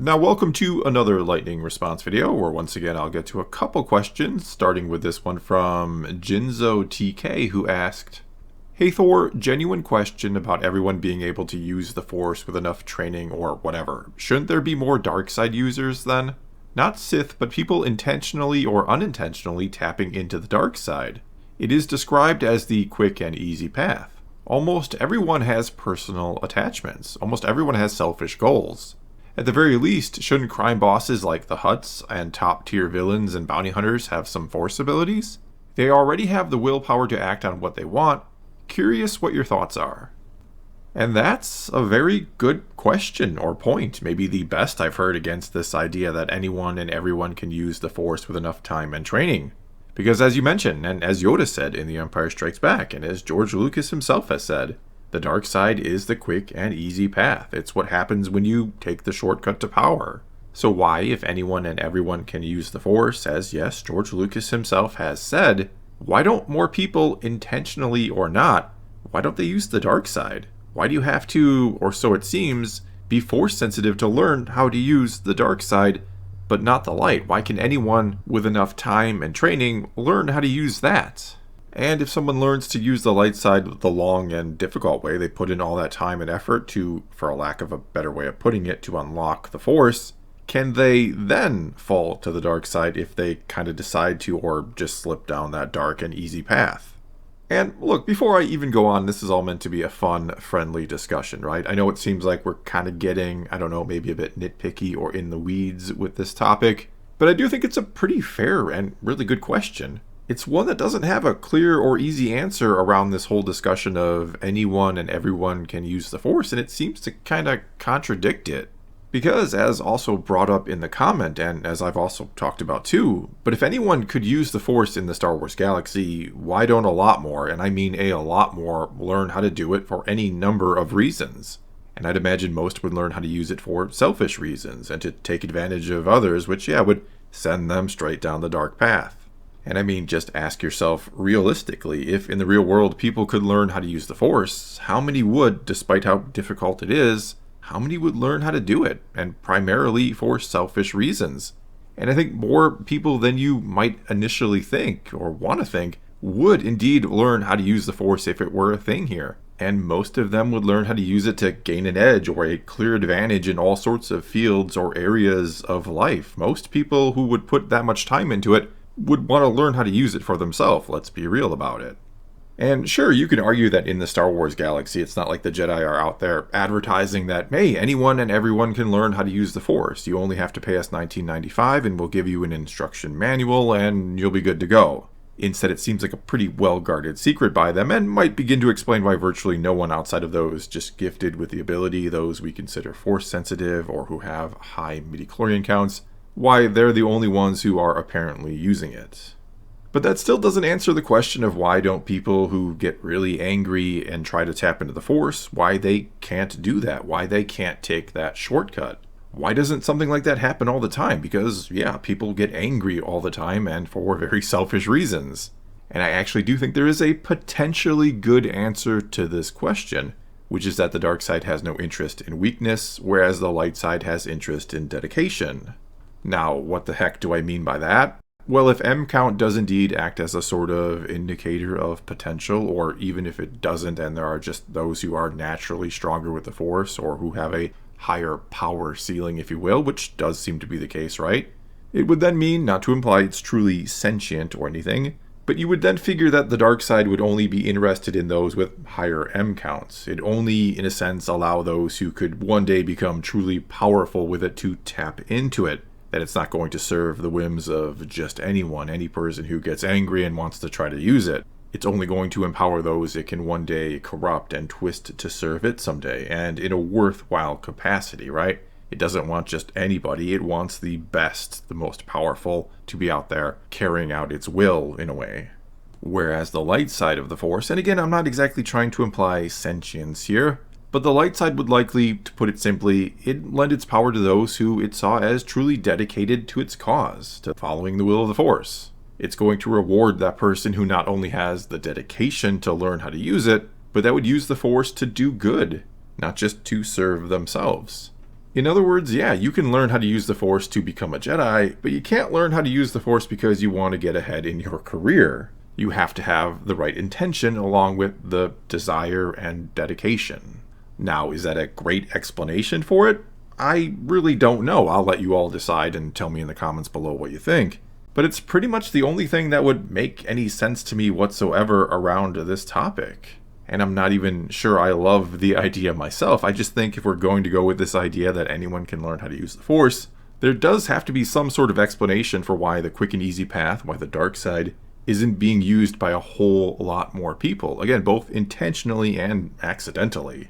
Now welcome to another lightning response video where once again I'll get to a couple questions, starting with this one from Jinzo TK, who asked, "Hey Thor, genuine question about everyone being able to use the Force with enough training or whatever. Shouldn't there be more dark side users then? Not Sith, but people intentionally or unintentionally tapping into the dark side. It is described as the quick and easy path. Almost everyone has personal attachments. Almost everyone has selfish goals. At the very least, shouldn't crime bosses like the Hutts and top-tier villains and bounty hunters have some Force abilities? They already have the willpower to act on what they want. Curious what your thoughts are." And that's a very good question or point, maybe the best I've heard against this idea that anyone and everyone can use the Force with enough time and training. Because as you mentioned, and as Yoda said in The Empire Strikes Back, and as George Lucas himself has said, the dark side is the quick and easy path. It's what happens when you take the shortcut to power. So why, if anyone and everyone can use the Force, as yes, George Lucas himself has said, why don't more people, intentionally or not, why don't they use the dark side? Why do you have to, or so it seems, be Force sensitive to learn how to use the dark side, but not the light? Why can anyone with enough time and training learn how to use that? And if someone learns to use the light side the long and difficult way, they put in all that time and effort to, for a lack of a better way of putting it, to unlock the Force, can they then fall to the dark side if they kind of decide to, or just slip down that dark and easy path? And look, before I even go on, this is all meant to be a fun, friendly discussion, right? I know it seems like we're kind of getting, I don't know, maybe a bit nitpicky or in the weeds with this topic, but I do think it's a pretty fair and really good question. It's one that doesn't have a clear or easy answer around this whole discussion of anyone and everyone can use the Force, and it seems to kind of contradict it. Because, as also brought up in the comment, and as I've also talked about too, but if anyone could use the Force in the Star Wars galaxy, why don't a lot more, and I mean a lot more, learn how to do it for any number of reasons? And I'd imagine most would learn how to use it for selfish reasons, and to take advantage of others, which, yeah, would send them straight down the dark path. And I mean, just ask yourself realistically, if in the real world people could learn how to use the Force, how many would, despite how difficult it is, how many would learn how to do it, and primarily for selfish reasons? And I think more people than you might initially think, or want to think, would indeed learn how to use the Force if it were a thing here. And most of them would learn how to use it to gain an edge or a clear advantage in all sorts of fields or areas of life. Most people who would put that much time into it would want to learn how to use it for themselves, let's be real about it. And sure, you can argue that in the Star Wars galaxy, it's not like the Jedi are out there advertising that, hey, anyone and everyone can learn how to use the Force. You only have to pay us $19.95 and we'll give you an instruction manual and you'll be good to go. Instead, it seems like a pretty well-guarded secret by them, and might begin to explain why virtually no one outside of those just gifted with the ability, those we consider Force sensitive or who have high midichlorian counts, why they're the only ones who are apparently using it. But that still doesn't answer the question of why don't people who get really angry and try to tap into the Force, why they can't do that, why they can't take that shortcut. Why doesn't something like that happen all the time? Because, yeah, people get angry all the time and for very selfish reasons. And I actually do think there is a potentially good answer to this question, which is that the dark side has no interest in weakness, whereas the light side has interest in dedication. Now, what the heck do I mean by that? Well, if M count does indeed act as a sort of indicator of potential, or even if it doesn't and there are just those who are naturally stronger with the Force, or who have a higher power ceiling, if you will, which does seem to be the case, right? It would then mean, not to imply it's truly sentient or anything, but you would then figure that the dark side would only be interested in those with higher M counts. It'd only, in a sense, allow those who could one day become truly powerful with it to tap into it. That it's not going to serve the whims of just anyone, any person who gets angry and wants to try to use it. It's only going to empower those it can one day corrupt and twist to serve it someday, and in a worthwhile capacity, right? It doesn't want just anybody, it wants the best, the most powerful, to be out there carrying out its will, in a way. Whereas the light side of the Force, and again, I'm not exactly trying to imply sentience here, but the light side would likely, to put it simply, it lend its power to those who it saw as truly dedicated to its cause, to following the will of the Force. It's going to reward that person who not only has the dedication to learn how to use it, but that would use the Force to do good, not just to serve themselves. In other words, yeah, you can learn how to use the Force to become a Jedi, but you can't learn how to use the Force because you want to get ahead in your career. You have to have the right intention along with the desire and dedication. Now, is that a great explanation for it? I really don't know. I'll let you all decide and tell me in the comments below what you think. But it's pretty much the only thing that would make any sense to me whatsoever around this topic. And I'm not even sure I love the idea myself. I just think if we're going to go with this idea that anyone can learn how to use the Force, there does have to be some sort of explanation for why the quick and easy path, why the dark side, isn't being used by a whole lot more people. Again, both intentionally and accidentally.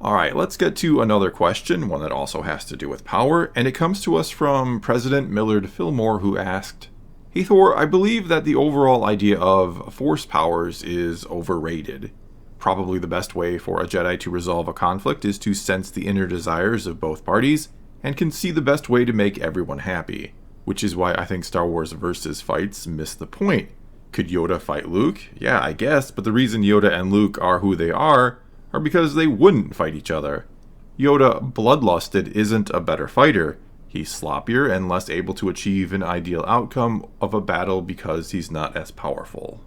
Alright, let's get to another question, one that also has to do with power, and it comes to us from President Millard Fillmore, who asked, "Hey Thor, I believe that the overall idea of Force powers is overrated. Probably the best way for a Jedi to resolve a conflict is to sense the inner desires of both parties, and can see the best way to make everyone happy. Which is why I think Star Wars versus fights miss the point. Could Yoda fight Luke? Yeah, I guess, but the reason Yoda and Luke are who they are because they wouldn't fight each other. Yoda, bloodlusted, isn't a better fighter. He's sloppier and less able to achieve an ideal outcome of a battle because he's not as powerful."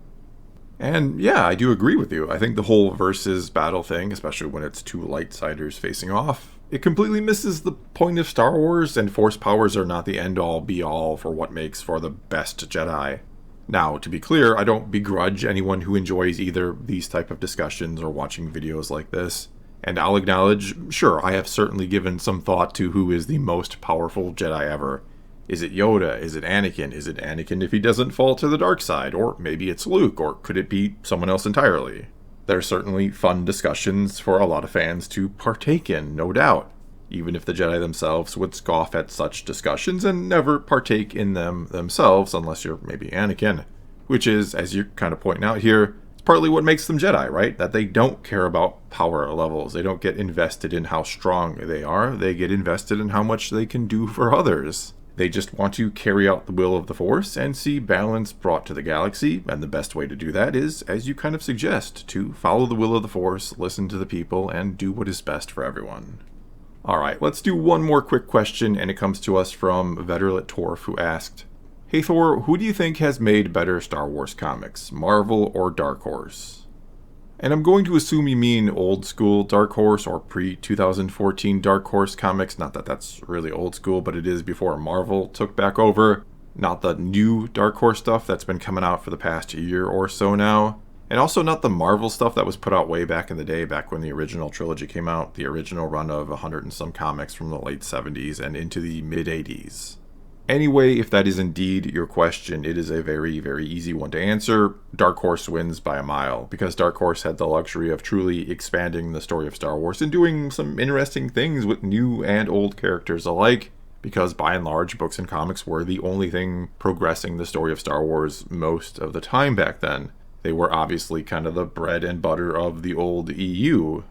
And yeah, I do agree with you. I think the whole versus battle thing, especially when it's two lightsiders facing off, it completely misses the point of Star Wars, and Force powers are not the end-all be-all for what makes for the best Jedi. Now, to be clear, I don't begrudge anyone who enjoys either these type of discussions or watching videos like this. And I'll acknowledge, sure, I have certainly given some thought to who is the most powerful Jedi ever. Is it Yoda? Is it Anakin? Is it Anakin if he doesn't fall to the dark side? Or maybe it's Luke, or could it be someone else entirely? There are certainly fun discussions for a lot of fans to partake in, no doubt, even if the Jedi themselves would scoff at such discussions and never partake in them themselves, unless you're maybe Anakin. Which is, as you're kind of pointing out here, it's partly what makes them Jedi, right? That they don't care about power levels. They don't get invested in how strong they are. They get invested in how much they can do for others. They just want to carry out the will of the Force and see balance brought to the galaxy, and the best way to do that is, as you kind of suggest, to follow the will of the Force, listen to the people, and do what is best for everyone. Alright, let's do one more quick question, and it comes to us from Veterlet Torf, who asked, "Hey Thor, who do you think has made better Star Wars comics, Marvel or Dark Horse?" And I'm going to assume you mean old school Dark Horse or pre-2014 Dark Horse comics. Not that that's really old school, but it is before Marvel took back over. Not the new Dark Horse stuff that's been coming out for the past year or so now. And also not the Marvel stuff that was put out way back in the day, back when the original trilogy came out. The original run of 100 and some comics from the late 70s and into the mid 80s. Anyway, if that is indeed your question, it is a very, very easy one to answer. Dark Horse wins by a mile, because Dark Horse had the luxury of truly expanding the story of Star Wars and doing some interesting things with new and old characters alike, because by and large, books and comics were the only thing progressing the story of Star Wars most of the time back then. They were obviously kind of the bread and butter of the old EU.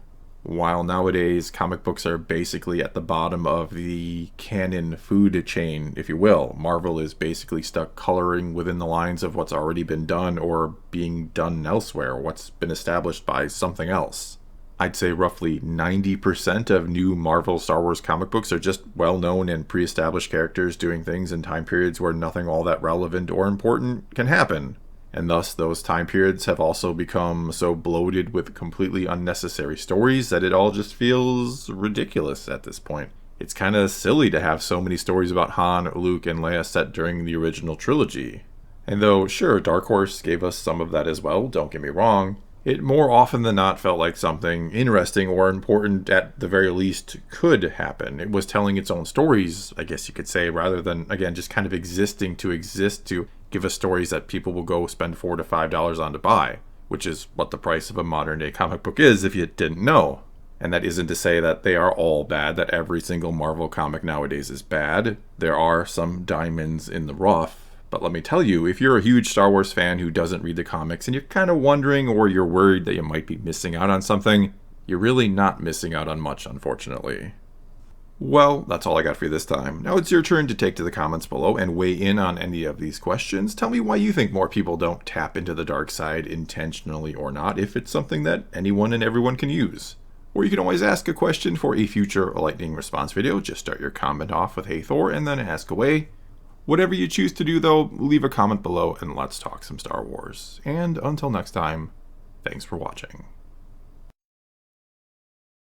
While nowadays comic books are basically at the bottom of the canon food chain, if you will. Marvel is basically stuck coloring within the lines of what's already been done or being done elsewhere, what's been established by something else. I'd say roughly 90% of new Marvel Star Wars comic books are just well-known and pre-established characters doing things in time periods where nothing all that relevant or important can happen. And thus, those time periods have also become so bloated with completely unnecessary stories that it all just feels ridiculous at this point. It's kind of silly to have so many stories about Han, Luke, and Leia set during the original trilogy. And though, sure, Dark Horse gave us some of that as well, don't get me wrong, it more often than not felt like something interesting or important at the very least could happen. It was telling its own stories, I guess you could say, rather than, again, just kind of existing to exist to give us stories that people will go spend $4 to $5 on to buy, which is what the price of a modern day comic book is if you didn't know. And that isn't to say that they are all bad, that every single Marvel comic nowadays is bad. There are some diamonds in the rough. But let me tell you, if you're a huge Star Wars fan who doesn't read the comics and you're kind of wondering or you're worried that you might be missing out on something, you're really not missing out on much, unfortunately. Well, that's all I got for you this time. Now it's your turn to take to the comments below and weigh in on any of these questions. Tell me why you think more people don't tap into the dark side intentionally or not, if it's something that anyone and everyone can use. Or you can always ask a question for a future lightning response video. Just start your comment off with "Hey Thor" and then ask away. Whatever you choose to do though, leave a comment below and let's talk some Star Wars. And until next time, thanks for watching.